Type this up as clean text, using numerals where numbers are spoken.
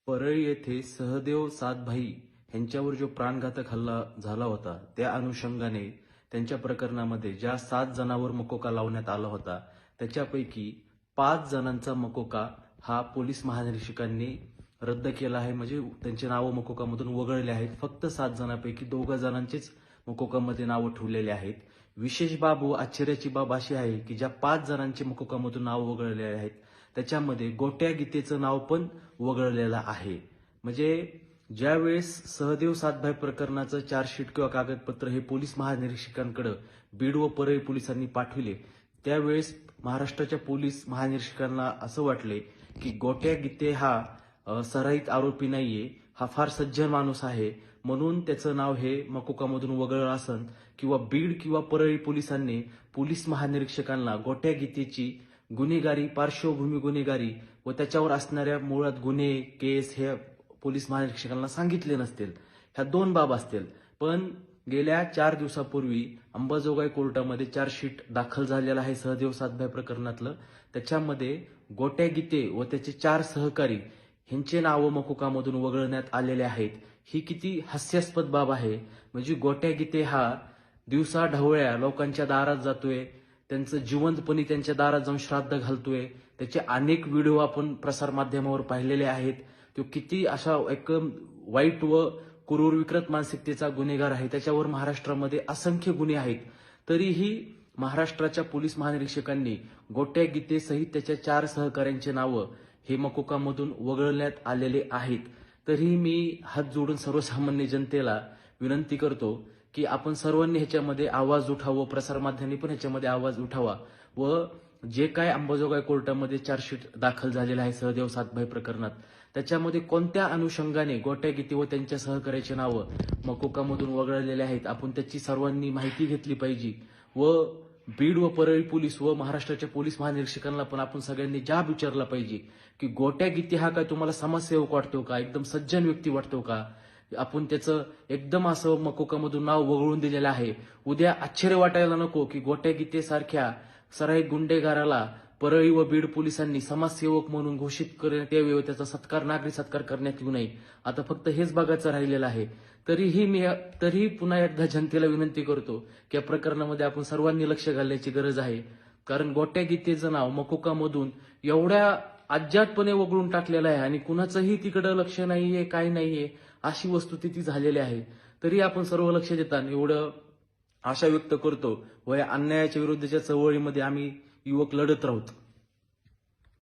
परळी येथे सहदेव सातभाई यांच्यावर जो प्राणघातक हल्ला झाला होता त्या अनुषंगाने त्यांच्या प्रकरणामध्ये ज्या 7 जणांवर मकोका लावण्यात आला होता त्याच्यापैकी 5 जणांचा मकोका हा पोलीस महानिरीक्षकांनी रद्द केला आहे. म्हणजे त्यांचे नावं मकोकामधून वगळले आहेत. फक्त 7 जणांपैकी 2 जणांचेच मकोकामध्ये नावं ठेवलेले आहेत. विशेष बाब व आश्चर्याची बाब अशी आहे की ज्या 5 जणांचे मकोकामधून नाव वगळलेले आहेत त्याच्यामध्ये गोट्या गीतेचं नाव पण वगळलेलं आहे. म्हणजे ज्यावेळेस सहदेव सातभाई प्रकरणाचं चार्जशीट किंवा कागदपत्र हे पोलीस महानिरीक्षकांकडे बीड व परळी पोलिसांनी पाठविले त्यावेळेस महाराष्ट्राच्या पोलीस महानिरीक्षकांना असं वाटले की गोट्या गीते हा सराईत आरोपी नाहीये, हा फार सज्जन माणूस आहे, म्हणून त्याचं नाव हे मकोकामधून वगळलं असन किंवा बीड किंवा परळी पोलिसांनी पोलीस महानिरीक्षकांना गोट्या गीतेची गुन्हेगारी पार्श्वभूमी गुन्हेगारी व त्याच्यावर असणाऱ्या मुळात गुन्हे केस हे पोलीस महानिरीक्षकांना सांगितले नसतील. ह्या 2 बाब असतील. पण गेल्या 4 दिवसापूर्वी अंबाजोगाई कोर्टामध्ये चार्जशीट दाखल झालेला आहे सहदेव सातभाई प्रकरणातलं. त्याच्यामध्ये गोट्या गीते व त्याचे 4 सहकारी ह्यांचे नावं मकोकामधून वगळण्यात आलेले आहेत. ही किती हास्यास्पद बाब आहे. म्हणजे गोट्या गीते हा दिवसा ढवळ्या लोकांच्या दारात जातोय, त्यांचं जिवंतपणी त्यांच्या दारात जाऊन श्राद्ध घालतोय. त्याचे अनेक व्हिडिओ आपण प्रसारमाध्यमावर पाहिलेले आहेत. तो किती अशा एक वाईट व क्रूर विकृत मानसिकतेचा गुन्हेगार आहे. त्याच्यावर महाराष्ट्रामध्ये असंख्य गुन्हे आहेत. तरीही महाराष्ट्राच्या पोलीस महानिरीक्षकांनी गोट्या गीतेसहित त्याच्या 4 सहकाऱ्यांचे नावं हे मकोकामधून वगळण्यात आलेले आहेत. तरीही मी हात जोडून सर्वसामान्य जनतेला विनंती करतो की आपण सर्वांनी ह्याच्यामध्ये आवाज उठावा, प्रसारमाध्यमांनी पण ह्याच्यामध्ये आवाज उठावा व जे काय अंबाजोगाई कोर्टामध्ये चार्जशीट दाखल झालेला आहे सहदेव सातभाई प्रकरणात त्याच्यामध्ये कोणत्या अनुषंगाने गोट्या गीते व त्यांच्या सहकार्याची नावं मकोकामधून वगळलेले आहेत आपण त्याची सर्वांनी माहिती घेतली पाहिजे व बीड व परळी पोलीस व महाराष्ट्राच्या पोलीस महानिरीक्षकांना पण आपण सगळ्यांनी जाब विचारला पाहिजे की गोट्या गीते हा काय तुम्हाला समाजसेवक वाटतो का, एकदम सज्जन व्यक्ती वाटतो का, आपण त्याचं एकदम असं मकोकामधून नाव वगळून दिलेलं आहे. उद्या आश्चर्य वाटायला नको की गोट्या गीते सारख्या सराईत गुंडेगाराला परळी व बीड पोलिसांनी समाजसेवक म्हणून घोषित करण्यात यावे व त्याचा सत्कार नागरी सत्कार करण्यात येऊ नये. आता फक्त हेच बघायचं राहिलेलं आहे. तरीही पुन्हा एकदा जनतेला विनंती करतो की या प्रकरणामध्ये आपण सर्वांनी लक्ष घालण्याची गरज आहे. कारण गोट्या गीतेचं नाव मकोकामधून एवढ्या अज्ञातपणे वगळून टाकलेलं आहे आणि कुणाचंही तिकडं लक्ष नाहीये, काय नाहीये, अशी वस्तुस्थिती झालेली आहे. तरी आपण सर्व लक्ष देताना एवढं आशा व्यक्त करतो व या अन्यायाच्या विरुद्धच्या चळवळीमध्ये आम्ही युवक लढत राहू.